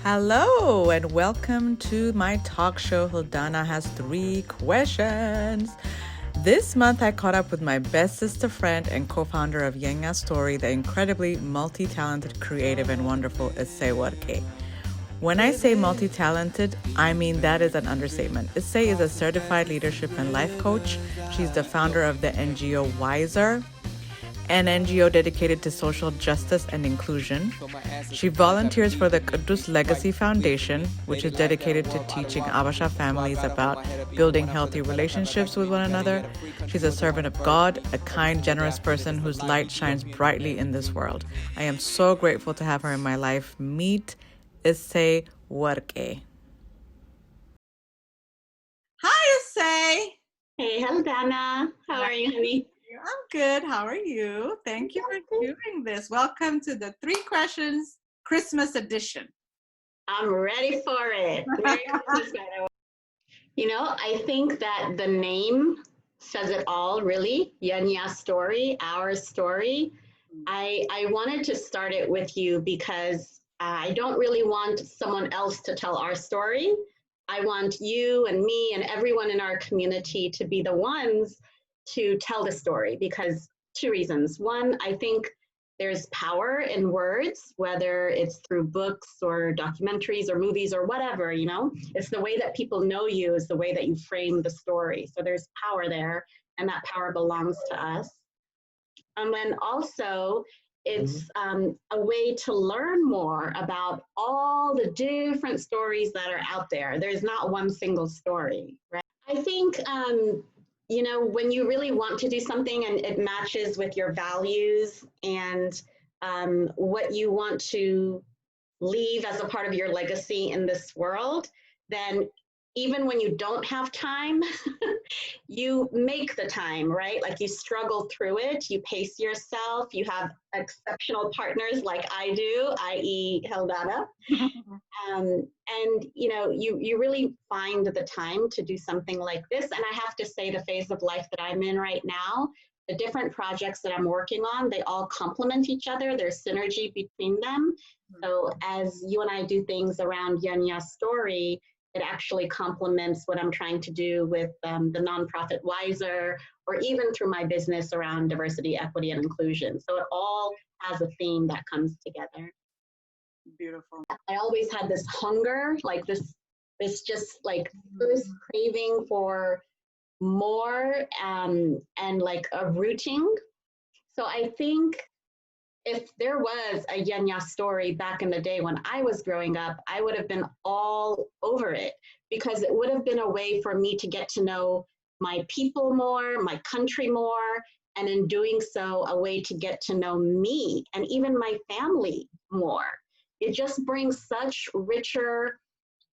Hello and welcome to my talk show. Heldana has 3 questions. This month, I caught up with my best sister friend and co-founder of Yenga Story, the incredibly multi-talented, creative, and wonderful Essey. When I say multi-talented, I mean that is an understatement. Essey is a certified leadership and life coach. She's the founder of the NGO Wiser, an NGO dedicated to social justice and inclusion. She volunteers for the Kudus Legacy Foundation, which is dedicated to teaching Abasha families about building healthy relationships with one another. She's a servant of God, a kind, generous person whose light shines brightly in this world. I am so grateful to have her in my life. Meet Essey Worke. Hi, Essey. Hey, Heldana. How are you, honey? I'm good. How are you? Thank you for doing this. Welcome to the 3 Questions Christmas edition. I'm ready for it. Merry Christmas, by the way. I think that the name says it all, really. Yanya story, our story. I wanted to start it with you because I don't really want someone else to tell our story. I want you and me and everyone in our community to be the ones to tell the story because 2 reasons. One, I think there's power in words, whether it's through books or documentaries or movies or whatever, it's the way that people know you is the way that you frame the story. So there's power there, and that power belongs to us. And then also, it's a way to learn more about all the different stories that are out there. There's not one single story, right? I think when you really want to do something and it matches with your values and what you want to leave as a part of your legacy in this world, then even when you don't have time, you make the time, right? Like you struggle through it, you pace yourself, you have exceptional partners like I do, i.e. Heldana. And you really find the time to do something like this. And I have to say, the phase of life that I'm in right now, the different projects that I'm working on, they all complement each other. There's synergy between them. So as you and I do things around Yanya's story, it actually complements what I'm trying to do with the nonprofit Wiser, or even through my business around diversity, equity, and inclusion. So it all has a theme that comes together. Beautiful. I always had this hunger, like this just like this craving for more and like a rooting. So I think if there was a Yenya story back in the day when I was growing up, I would have been all over it because it would have been a way for me to get to know my people more, my country more, and in doing so, a way to get to know me and even my family more. It just brings such richer,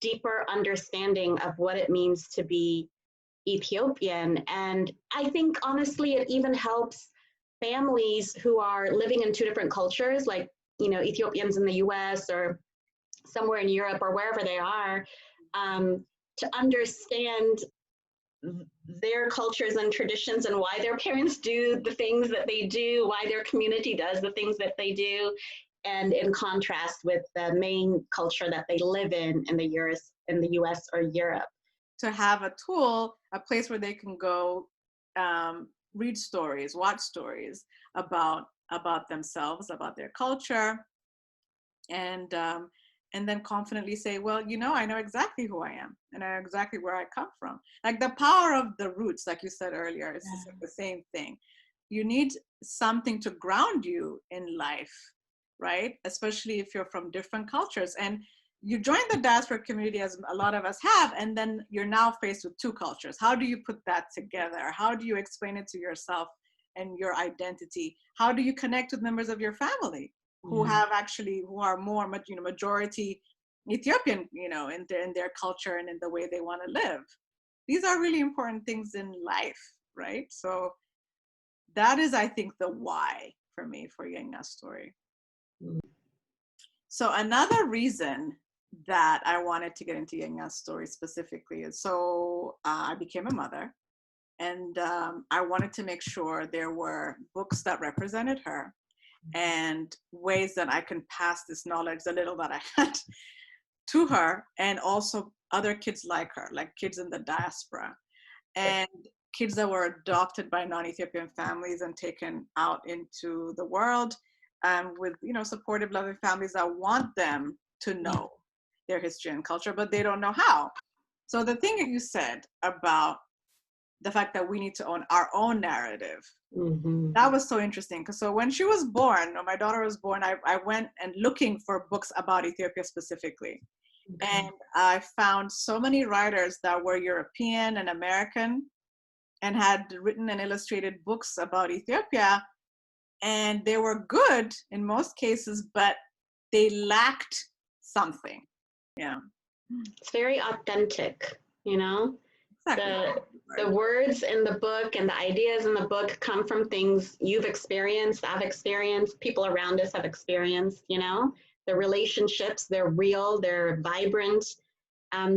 deeper understanding of what it means to be Ethiopian. And I think honestly, it even helps families who are living in 2 different cultures, like, Ethiopians in the US or somewhere in Europe or wherever they are, to understand their cultures and traditions and why their parents do the things that they do, why their community does the things that they do, and in contrast with the main culture that they live in the US or Europe. To have a tool, a place where they can go read stories, watch stories about themselves, about their culture, and then confidently say, well, I know exactly who I am and I know exactly where I come from. Like the power of the roots, like you said earlier, is the same thing. You need something to ground you in life, right? Especially if you're from different cultures. And you join the diaspora community, as a lot of us have, and then you're now faced with 2 cultures. How do you put that together? How do you explain it to yourself and your identity? How do you connect with members of your family who are more, majority Ethiopian, in their culture and in the way they want to live? These are really important things in life, right? So that is, I think, the why for me for Yenga's story. So another reason that I wanted to get into Yenga's story specifically is I became a mother, and I wanted to make sure there were books that represented her and ways that I can pass this knowledge, the little that I had, to her, and also other kids like her, like kids in the diaspora and kids that were adopted by non-Ethiopian families and taken out into the world, with supportive, loving families that want them to know their history and culture, but they don't know how. So the thing that you said about the fact that we need to own our own narrative, that was so interesting. Because so when she was born, or my daughter was born, I went and looking for books about Ethiopia specifically. And I found so many writers that were European and American and had written and illustrated books about Ethiopia. And they were good in most cases, but they lacked something. Yeah. It's very authentic, you know? Exactly. The words in the book and the ideas in the book come from things you've experienced, I've experienced, people around us have experienced, you know? The relationships, they're real, they're vibrant.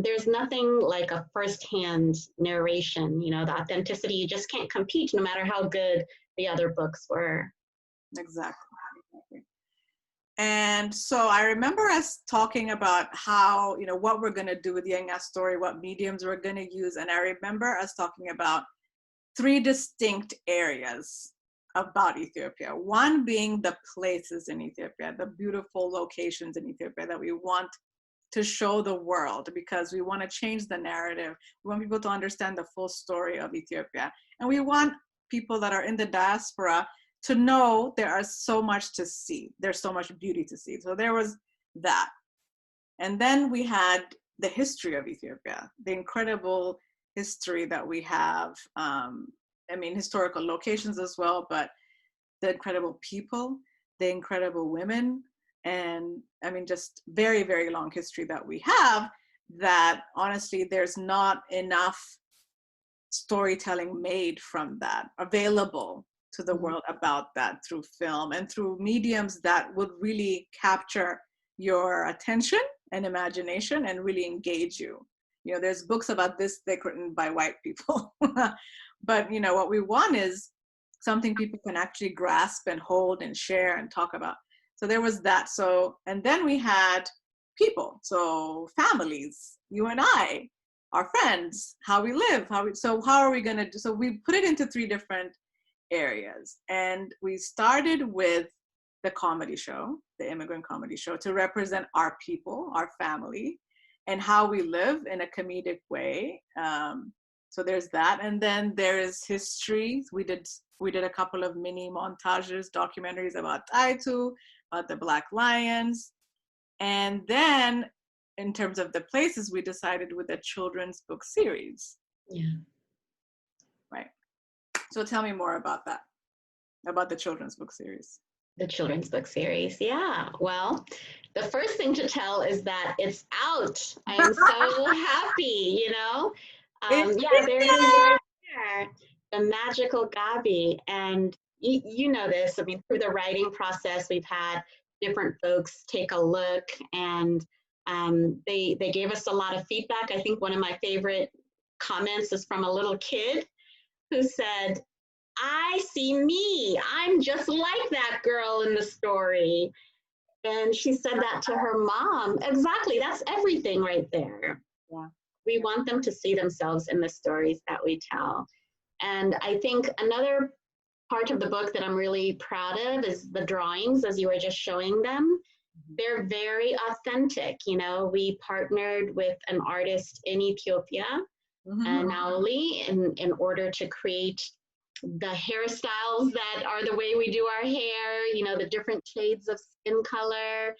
There's nothing like a firsthand narration, you know, the authenticity, you just can't compete no matter how good the other books were. Exactly. And so I remember us talking about how, what we're going to do with Yenya's story, what mediums we're going to use. And I remember us talking about 3 distinct areas about Ethiopia. One being the places in Ethiopia, the beautiful locations in Ethiopia that we want to show the world, because we want to change the narrative. We want people to understand the full story of Ethiopia. And we want people that are in the diaspora to know there are so much to see. There's so much beauty to see. So there was that. And then we had the history of Ethiopia, the incredible history that we have. Historical locations as well, but the incredible people, the incredible women, and just very, very long history that we have, that honestly, there's not enough storytelling made from that available to the world about that through film and through mediums that would really capture your attention and imagination and really engage you. There's books about this thick written by white people, but what we want is something people can actually grasp and hold and share and talk about. So there was that. So, and then we had people, so families, you and I, our friends, how we live, so how are we going to do? So we put it into 3 different areas. And we started with the comedy show, the immigrant comedy show, to represent our people, our family, and how we live in a comedic way. So there's that. And then there is history. We did a couple of mini montages, documentaries about Taitu, about the Black Lions. And then in terms of the places, we decided with a children's book series. Yeah. Right. So tell me more about that, about the children's book series. The children's book series. Yeah. Well, the first thing to tell is that it's out. I am so happy, there it is right there. The magical Gabi. And you know this, through the writing process, we've had different folks take a look, and they gave us a lot of feedback. I think one of my favorite comments is from a little kid who said, I see me. I'm just like that girl in the story. And she said that to her mom. Exactly. That's everything right there. Yeah. We want them to see themselves in the stories that we tell. And I think another part of the book that I'm really proud of is the drawings, as you were just showing them. They're very authentic. We partnered with an artist in Ethiopia, Naoli, in order to create the hairstyles that are the way we do our hair, the different shades of skin color,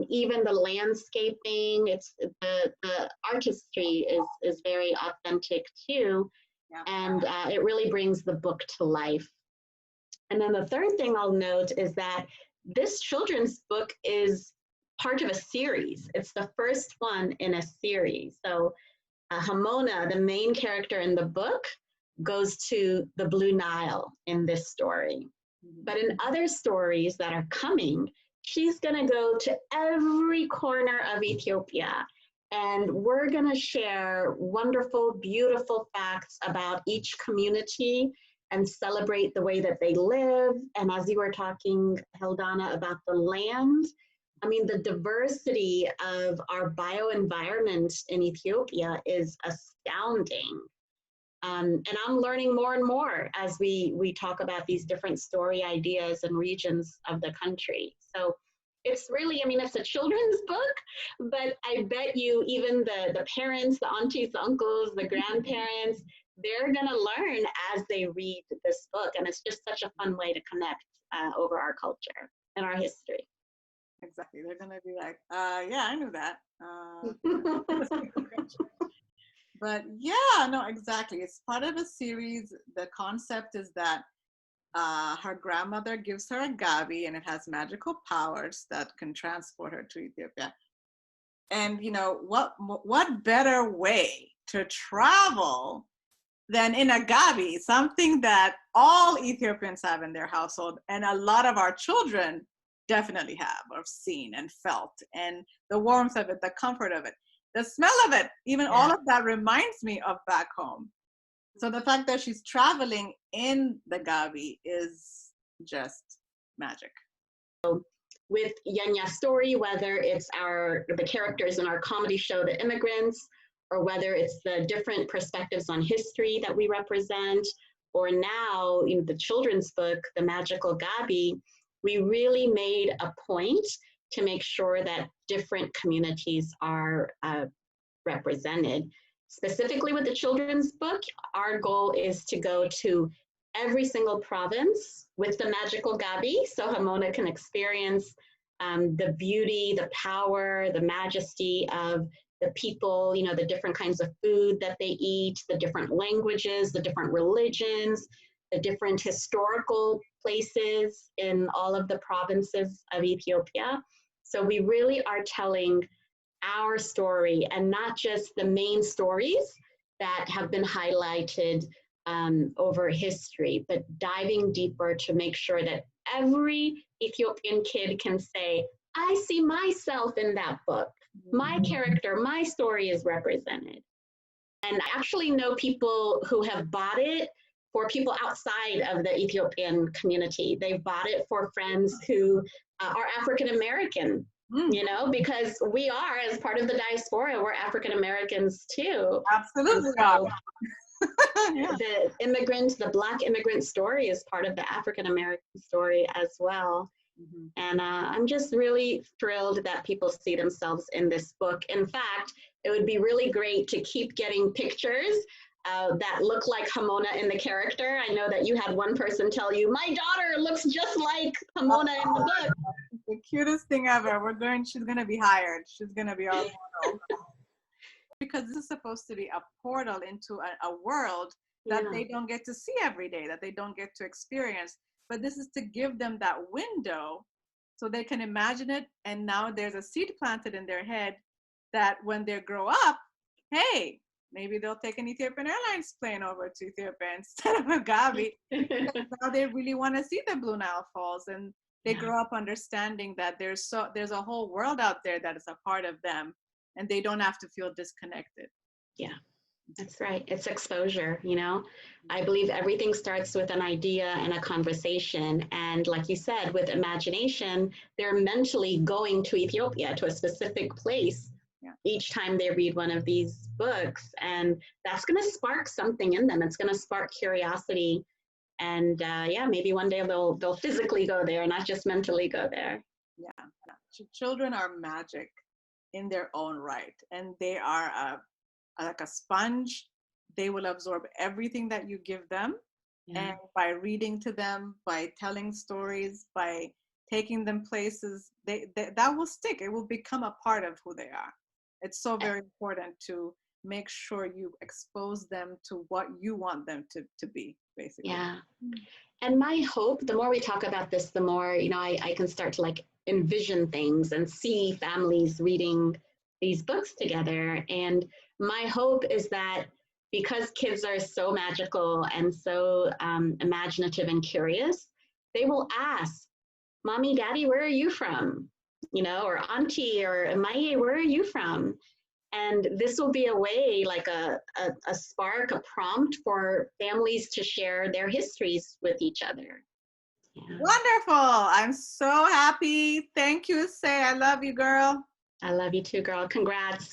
even the landscaping. It's the artistry is very authentic too. Yeah. And it really brings the book to life. And then the third thing I'll note is that this children's book is part of a series. It's the first one in a series. So Hamona, the main character in the book, goes to the Blue Nile in this story. But in other stories that are coming, she's going to go to every corner of Ethiopia. And we're going to share wonderful, beautiful facts about each community and celebrate the way that they live. And as you were talking, Heldana, about the land, I mean, the diversity of our bioenvironment in Ethiopia is astounding. And I'm learning more and more as we talk about these different story ideas and regions of the country. So it's really, I mean, it's a children's book, but I bet you even the parents, the aunties, the uncles, the grandparents, they're going to learn as they read this book. And it's just such a fun way to connect over our culture and our history. Exactly. They're going to be like, yeah, I knew that. But yeah, no, exactly. It's part of a series. The concept is that her grandmother gives her a gabi and it has magical powers that can transport her to Ethiopia. And you know, what better way to travel than in a gabi, something that all Ethiopians have in their household and a lot of our children definitely have or seen and felt, and the warmth of it, the comfort of it, the smell of it, even all of that reminds me of back home. So the fact that she's traveling in the gabi is just magic. With Yenya's story, whether it's the characters in our comedy show, The Immigrants, or whether it's the different perspectives on history that we represent, or now the children's book, The Magical Gabi, we really made a point to make sure that different communities are represented. Specifically with the children's book, our goal is to go to every single province with the magical gabi so Hamona can experience the beauty, the power, the majesty of the people, the different kinds of food that they eat, the different languages, the different religions, the different historical places in all of the provinces of Ethiopia. So we really are telling our story and not just the main stories that have been highlighted over history, but diving deeper to make sure that every Ethiopian kid can say, I see myself in that book. My character, my story is represented. And I actually know people who have bought it for people outside of the Ethiopian community. They've bought it for friends who are African American, because we are, as part of the diaspora, we're African Americans too. Absolutely. So, yeah. The Black immigrant story is part of the African American story as well. Mm-hmm. And I'm just really thrilled that people see themselves in this book. In fact, it would be really great to keep getting pictures that look like Hamona in the character. I know that you had one person tell you, my daughter looks just like Hamona in the book. The cutest thing ever. She's going to be hired. She's going to be our model. Because this is supposed to be a portal into a world that they don't get to see every day, that they don't get to experience. But this is to give them that window so they can imagine it. And now there's a seed planted in their head that when they grow up, hey, maybe they'll take an Ethiopian Airlines plane over to Ethiopia instead of a gabi. Now they really want to see the Blue Nile Falls, and they grow up understanding that there's a whole world out there that is a part of them, and they don't have to feel disconnected. Yeah, that's right. It's exposure, I believe everything starts with an idea and a conversation. And like you said, with imagination, they're mentally going to Ethiopia, to a specific place each time they read one of these books. And that's going to spark something in them. It's going to spark curiosity. And maybe one day they'll physically go there, not just mentally go there. Yeah. Children are magic in their own right, and they are like a sponge. They will absorb everything that you give them, and by reading to them, by telling stories, by taking them places, that will stick. It will become a part of who they are. It's so very important to make sure you expose them to what you want them to be, basically. Yeah. And my hope, the more we talk about this, the more, I can start to envision things and see families reading these books together. And my hope is that because kids are so magical and so imaginative and curious, they will ask, Mommy, Daddy, where are you from? Or Auntie or Maye, where are you from? And this will be a way, like a spark, a prompt for families to share their histories with each other. Yeah. Wonderful. I'm so happy. Thank you, Say. I love you, girl. I love you too, girl. Congrats.